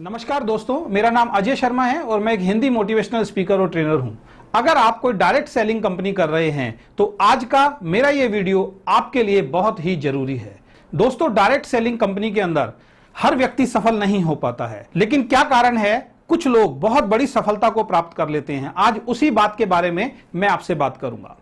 नमस्कार दोस्तों, मेरा नाम अजय शर्मा है और मैं एक हिंदी मोटिवेशनल स्पीकर और ट्रेनर हूं। अगर आप कोई डायरेक्ट सेलिंग कंपनी कर रहे हैं तो आज का मेरा ये वीडियो आपके लिए बहुत ही जरूरी है। दोस्तों, डायरेक्ट सेलिंग कंपनी के अंदर हर व्यक्ति सफल नहीं हो पाता है, लेकिन क्या कारण है कुछ लोग बहुत बड़ी सफलता को प्राप्त कर लेते हैं। आज उसी बात के बारे में मैं आपसे बात करूंगा।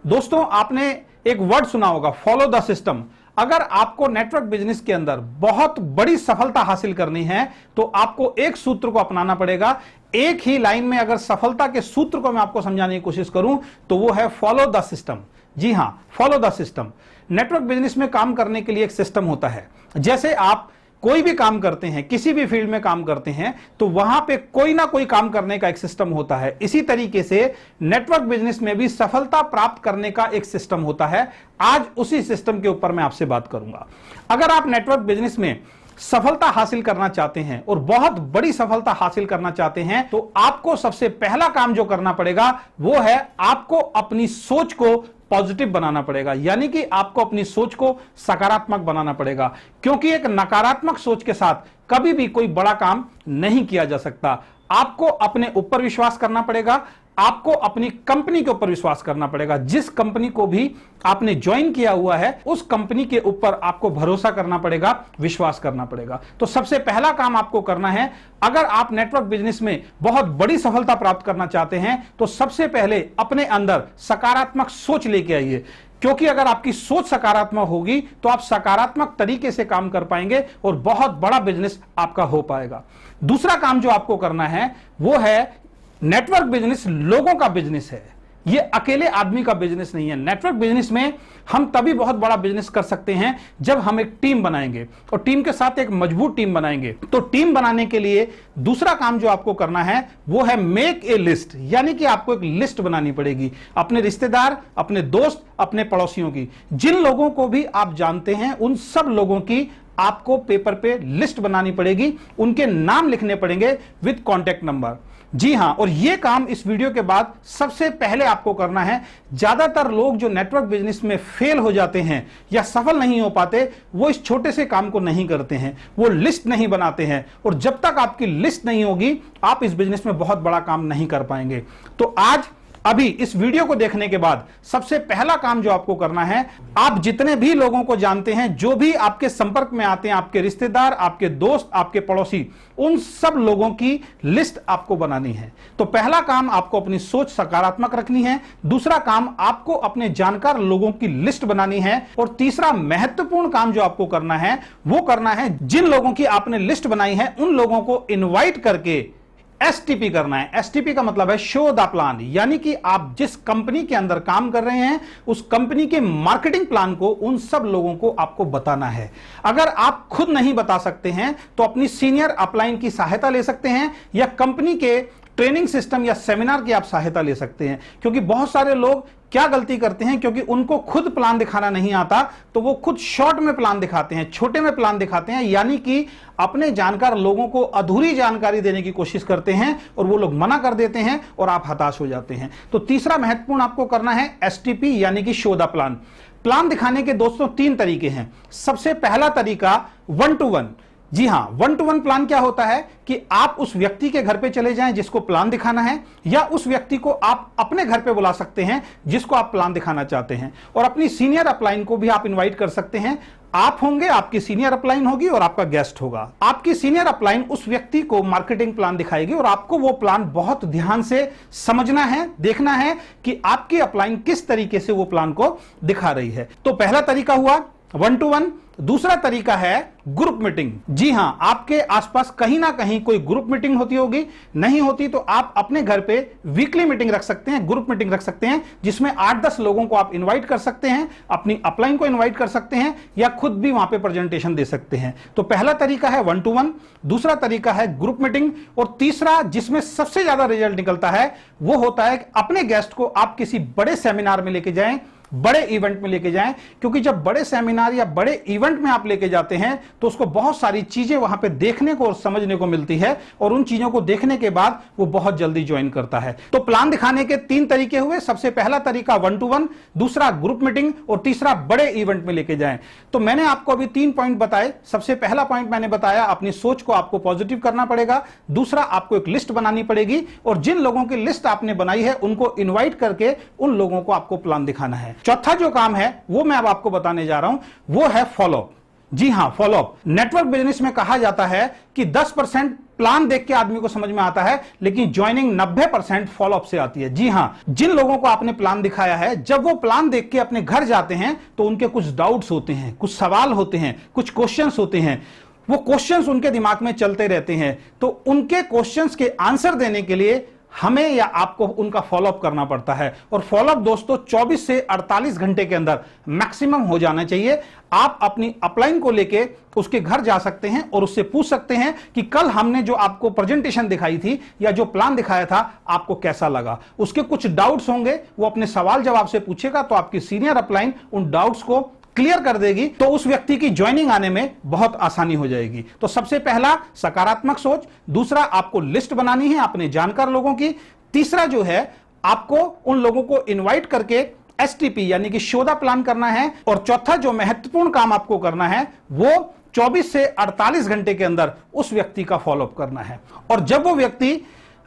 दोस्तों, आपने एक वर्ड सुना होगा, फॉलो द सिस्टम। अगर आपको नेटवर्क बिजनेस के अंदर बहुत बड़ी सफलता हासिल करनी है तो आपको एक सूत्र को अपनाना पड़ेगा। एक ही लाइन में अगर सफलता के सूत्र को मैं आपको समझाने की कोशिश करूं तो वो है फॉलो द सिस्टम। जी हां, follow the system. Network business में काम करने के लिए एक सिस्टम होता है। जैसे आप कोई भी काम करते हैं, किसी भी फील्ड में काम करते हैं तो वहां पे कोई ना कोई काम करने का एक सिस्टम होता है। इसी तरीके से नेटवर्क बिजनेस में भी सफलता प्राप्त करने का एक सिस्टम होता है। आज उसी सिस्टम के ऊपर मैं आपसे बात करूंगा। अगर आप नेटवर्क बिजनेस में सफलता हासिल करना चाहते हैं और बहुत बड़ी सफलता हासिल करना चाहते हैं तो आपको सबसे पहला काम जो करना पड़ेगा वो है आपको अपनी सोच को पॉजिटिव बनाना पड़ेगा, यानी कि आपको अपनी सोच को सकारात्मक बनाना पड़ेगा, क्योंकि एक नकारात्मक सोच के साथ कभी भी कोई बड़ा काम नहीं किया जा सकता। आपको अपने ऊपर विश्वास करना पड़ेगा, आपको अपनी कंपनी के ऊपर विश्वास करना पड़ेगा। जिस कंपनी को भी आपने ज्वाइन किया हुआ है उस कंपनी के ऊपर आपको भरोसा करना पड़ेगा, विश्वास करना पड़ेगा। तो सबसे पहला काम आपको करना है, अगर आप नेटवर्क बिजनेस में बहुत बड़ी सफलता प्राप्त करना चाहते हैं तो सबसे पहले अपने अंदर सकारात्मक सोच लेके आइए, क्योंकि अगर आपकी सोच सकारात्मक होगी तो आप सकारात्मक तरीके से काम कर पाएंगे और बहुत बड़ा बिजनेस आपका हो पाएगा। दूसरा काम जो आपको करना है वो है, नेटवर्क बिजनेस लोगों का बिजनेस है, ये अकेले आदमी का बिजनेस नहीं है। नेटवर्क बिजनेस में हम तभी बहुत बड़ा बिजनेस कर सकते हैं जब हम एक टीम बनाएंगे और टीम के साथ एक मजबूत टीम बनाएंगे। तो टीम बनाने के लिए दूसरा काम जो आपको करना है वो है मेक ए लिस्ट, यानी कि आपको एक लिस्ट बनानी पड़ेगी अपने रिश्तेदार, अपने दोस्त, अपने पड़ोसियों की। जिन लोगों को भी आप जानते हैं उन सब लोगों की आपको पेपर पे लिस्ट बनानी पड़ेगी, उनके नाम लिखने पड़ेंगे विद कॉन्टेक्ट नंबर। जी हां, और यह काम इस वीडियो के बाद सबसे पहले आपको करना है। ज्यादातर लोग जो नेटवर्क बिजनेस में फेल हो जाते हैं या सफल नहीं हो पाते वो इस छोटे से काम को नहीं करते हैं, वो लिस्ट नहीं बनाते हैं, और जब तक आपकी लिस्ट नहीं होगी आप इस बिजनेस में बहुत बड़ा काम नहीं कर पाएंगे। तो आज अभी इस वीडियो को देखने के बाद सबसे पहला काम जो आपको करना है, आप जितने भी लोगों को जानते हैं, जो भी आपके संपर्क में आते हैं, आपके रिश्तेदार, आपके दोस्त, आपके पड़ोसी, उन सब लोगों की लिस्ट आपको बनानी है। तो पहला काम आपको अपनी सोच सकारात्मक रखनी है, दूसरा काम आपको अपने जानकार लोगों की लिस्ट बनानी है, और तीसरा महत्वपूर्ण काम जो आपको करना है वो करना है, जिन लोगों की आपने लिस्ट बनाई है उन लोगों को इन्वाइट करके एसटीपी करना है। एसटीपी का मतलब है शो द प्लान, यानी कि आप जिस कंपनी के अंदर काम कर रहे हैं उस कंपनी के मार्केटिंग प्लान को उन सब लोगों को आपको बताना है। अगर आप खुद नहीं बता सकते हैं तो अपनी सीनियर अपलाइन की सहायता ले सकते हैं या कंपनी के ट्रेनिंग सिस्टम या सेमिनार की आप सहायता ले सकते हैं। क्योंकि बहुत सारे लोग क्या गलती करते हैं, क्योंकि उनको खुद प्लान दिखाना नहीं आता तो वो खुद शॉर्ट में प्लान दिखाते हैं, छोटे में प्लान दिखाते हैं, यानी कि अपने जानकार लोगों को अधूरी जानकारी देने की कोशिश करते हैं और वो लोग मना कर देते हैं और आप हताश हो जाते हैं। तो तीसरा महत्वपूर्ण आपको करना है एसटीपी, यानी कि शो द प्लान। प्लान दिखाने के दोस्तों तीन तरीके हैं। सबसे पहला तरीका 1-to-1। जी हां, 1-to-1 प्लान क्या होता है कि आप उस व्यक्ति के घर पे चले जाएं जिसको प्लान दिखाना है, या उस व्यक्ति को आप अपने घर पे बुला सकते हैं जिसको आप प्लान दिखाना चाहते हैं, और अपनी सीनियर अपलाइन को भी आप इनवाइट कर सकते हैं। आप होंगे, आपकी सीनियर अपलाइन होगी और आपका गेस्ट होगा। आपकी सीनियर अपलाइन उस व्यक्ति को मार्केटिंग प्लान दिखाएगी और आपको वो प्लान बहुत ध्यान से समझना है, देखना है कि आपकी अपलाइन किस तरीके से वो प्लान को दिखा रही है। तो पहला तरीका हुआ 1-to-1। दूसरा तरीका है ग्रुप मीटिंग। जी हां, आपके आसपास कहीं ना कहीं कोई ग्रुप मीटिंग होती होगी, नहीं होती तो आप अपने घर पे वीकली मीटिंग रख सकते हैं, ग्रुप मीटिंग रख सकते हैं, जिसमें 8-10 लोगों को आप इनवाइट कर सकते हैं, अपनी अपलाइन को इनवाइट कर सकते हैं या खुद भी वहां पे प्रेजेंटेशन दे सकते हैं। तो पहला तरीका है 1-to-1, दूसरा तरीका है ग्रुप मीटिंग, और तीसरा जिसमें सबसे ज्यादा रिजल्ट निकलता है वो होता है कि अपने गेस्ट को आप किसी बड़े सेमिनार में लेके जाएं बड़े इवेंट में लेके जाएं, क्योंकि जब बड़े सेमिनार या बड़े इवेंट में आप लेके जाते हैं तो उसको बहुत सारी चीजें वहां पे देखने को और समझने को मिलती है, और उन चीजों को देखने के बाद वो बहुत जल्दी ज्वाइन करता है। तो प्लान दिखाने के 3 तरीके हुए। सबसे पहला तरीका 1-to-1, दूसरा ग्रुप मीटिंग, और तीसरा बड़े इवेंट में लेके जाएं। तो मैंने आपको अभी 3 पॉइंट बताए। सबसे पहला पॉइंट मैंने बताया, अपनी सोच को आपको पॉजिटिव करना पड़ेगा। दूसरा, आपको एक लिस्ट बनानी पड़ेगी, और जिन लोगों की लिस्ट आपने बनाई है उनको इनवाइट करके उन लोगों को आपको प्लान दिखाना है। चौथा जो काम है वो मैं अब आपको बताने जा रहा हूं, वो है फॉलोअप। जी हां, फॉलोअप। नेटवर्क बिजनेस में कहा जाता है कि 10% प्लान देख के आदमी को समझ में आता है, लेकिन ज्वाइनिंग 90% फॉलोअप से आती है। जी हां, जिन लोगों को आपने प्लान दिखाया है, जब वो प्लान देख के अपने घर जाते हैं तो उनके कुछ डाउट्स होते हैं, कुछ सवाल होते हैं, कुछ क्वेश्चंस होते हैं। वो क्वेश्चंस उनके दिमाग में चलते रहते हैं, तो उनके क्वेश्चंस के आंसर देने के लिए हमें या आपको उनका फॉलोअप करना पड़ता है। और फॉलोअप दोस्तों 24 से 48 घंटे के अंदर मैक्सिमम हो जाना चाहिए। आप अपनी अपलाइन को लेके उसके घर जा सकते हैं और उससे पूछ सकते हैं कि कल हमने जो आपको प्रेजेंटेशन दिखाई थी या जो प्लान दिखाया था आपको कैसा लगा। उसके कुछ डाउट्स होंगे, वो अपने सवाल जवाब से पूछेगा, तो आपकी सीनियर अपलाइन उन डाउट्स को क्लियर कर देगी, तो उस व्यक्ति की ज्वाइनिंग आने में बहुत आसानी हो जाएगी। तो सबसे पहला सकारात्मक सोच, दूसरा आपको लिस्ट बनानी है अपने जानकार लोगों की, तीसरा जो है आपको उन लोगों को इनवाइट करके एसटीपी यानी कि शोधा प्लान करना है, और चौथा जो महत्वपूर्ण काम आपको करना है वो 24 से 48 घंटे के अंदर उस व्यक्ति का फॉलोअप करना है। और जब वो व्यक्ति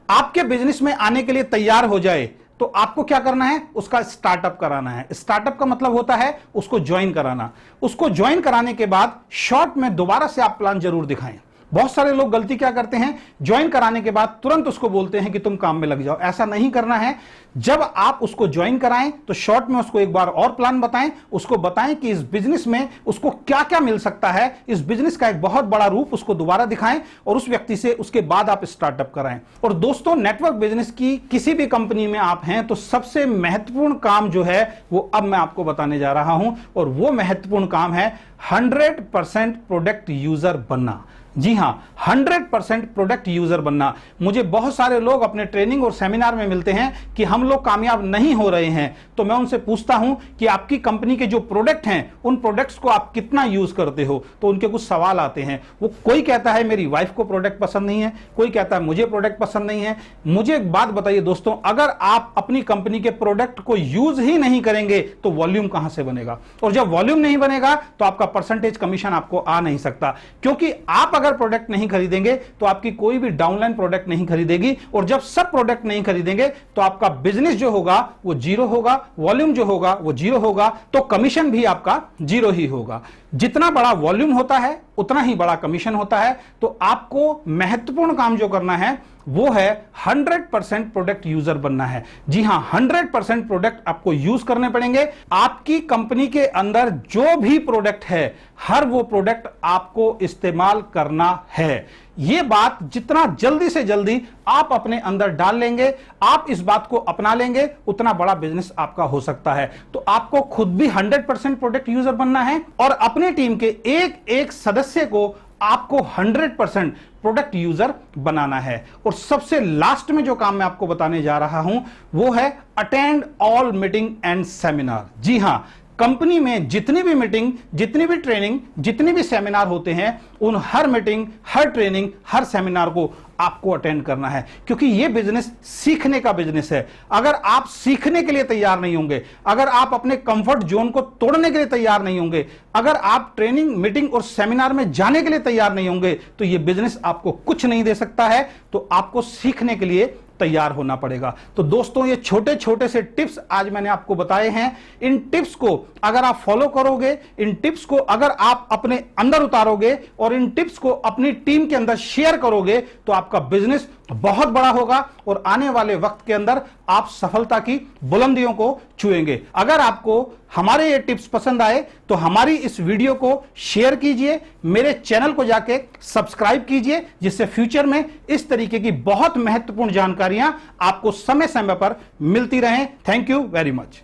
आपके बिजनेस में आने के लिए तैयार हो जाए तो आपको क्या करना है, उसका स्टार्टअप कराना है। स्टार्टअप का मतलब होता है उसको ज्वाइन कराना। उसको ज्वाइन कराने के बाद शॉर्ट में दोबारा से आप प्लान जरूर दिखाएं। बहुत सारे लोग गलती क्या करते हैं, ज्वाइन कराने के बाद तुरंत उसको बोलते हैं कि तुम काम में लग जाओ। ऐसा नहीं करना है। जब आप उसको ज्वाइन कराएं तो शॉर्ट में उसको एक बार और प्लान बताएं, उसको बताएं कि इस बिजनेस में उसको क्या क्या मिल सकता है, इस बिजनेस का एक बहुत बड़ा रूप उसको दोबारा दिखाएं, और उस व्यक्ति से उसके बाद आप स्टार्टअप कराएं। और दोस्तों, नेटवर्क बिजनेस की किसी भी कंपनी में आप हैं तो सबसे महत्वपूर्ण काम जो है वो अब मैं आपको बताने जा रहा हूं, और वो महत्वपूर्ण काम है 100% प्रोडक्ट यूजर बनना। जी हां, 100% प्रोडक्ट यूजर बनना। मुझे बहुत सारे लोग अपने ट्रेनिंग और सेमिनार में मिलते हैं कि हम लोग कामयाब नहीं हो रहे हैं, तो मैं उनसे पूछता हूं कि आपकी कंपनी के जो प्रोडक्ट हैं उन प्रोडक्ट्स को आप कितना यूज करते हो। तो उनके कुछ सवाल आते हैं। वो कोई कहता है मेरी वाइफ को प्रोडक्ट पसंद नहीं है, कोई कहता है मुझे प्रोडक्ट पसंद नहीं है। मुझे एक बात बताइए दोस्तों, अगर आप अपनी कंपनी के प्रोडक्ट को यूज ही नहीं करेंगे तो वॉल्यूम कहां से बनेगा, और जब वॉल्यूम नहीं बनेगा तो आपका परसेंटेज कमीशन आपको आ नहीं सकता। क्योंकि आप अगर प्रोडक्ट नहीं खरीदेंगे तो आपकी कोई भी डाउनलाइन प्रोडक्ट नहीं खरीदेगी, और जब सब प्रोडक्ट नहीं खरीदेंगे तो आपका बिजनेस जो होगा वो जीरो होगा, वॉल्यूम जो होगा वो जीरो होगा, तो कमीशन भी आपका जीरो ही होगा। जितना बड़ा वॉल्यूम होता है उतना ही बड़ा कमीशन होता है। तो आपको महत्वपूर्ण काम जो करना है वो है 100% प्रोडक्ट यूजर बनना है। जी हां, 100% प्रोडक्ट आपको यूज करने पड़ेंगे। आपकी कंपनी के अंदर जो भी प्रोडक्ट है हर वो प्रोडक्ट आपको इस्तेमाल करना है। ये बात जितना जल्दी से जल्दी आप अपने अंदर डाल लेंगे, आप इस बात को अपना लेंगे, उतना बड़ा बिजनेस आपका हो सकता है। तो आपको खुद भी 100% प्रोडक्ट यूजर बनना है, और अपने टीम के एक एक सदस्य को आपको 100% प्रोडक्ट यूजर बनाना है। और सबसे लास्ट में जो काम मैं आपको बताने जा रहा हूं वो है attend all meeting and seminar. जी हां, कंपनी में जितनी भी मीटिंग, जितनी भी ट्रेनिंग, जितने भी सेमिनार होते हैं, उन हर मीटिंग, हर ट्रेनिंग, हर सेमिनार को आपको अटेंड करना है, क्योंकि यह बिजनेस सीखने का बिजनेस है। अगर आप सीखने के लिए तैयार नहीं होंगे, अगर आप अपने कंफर्ट जोन को तोड़ने के लिए तैयार नहीं होंगे, अगर आप ट्रेनिंग, मीटिंग और सेमिनार में जाने के लिए तैयार नहीं होंगे, तो यह बिजनेस आपको कुछ नहीं दे सकता है। तो आपको सीखने के लिए तैयार होना पड़ेगा। तो दोस्तों, ये छोटे छोटे से टिप्स आज मैंने आपको बताए हैं। इन टिप्स को अगर आप फॉलो करोगे, इन टिप्स को अगर आप अपने अंदर उतारोगे और इन टिप्स को अपनी टीम के अंदर शेयर करोगे, तो आपका बिजनेस बहुत बड़ा होगा और आने वाले वक्त के अंदर आप सफलता की बुलंदियों को छुएंगे। अगर आपको हमारे ये टिप्स पसंद आए तो हमारी इस वीडियो को शेयर कीजिए, मेरे चैनल को जाके सब्सक्राइब कीजिए, जिससे फ्यूचर में इस तरीके की बहुत महत्वपूर्ण जानकारियां आपको समय समय पर मिलती रहें। Thank you very much.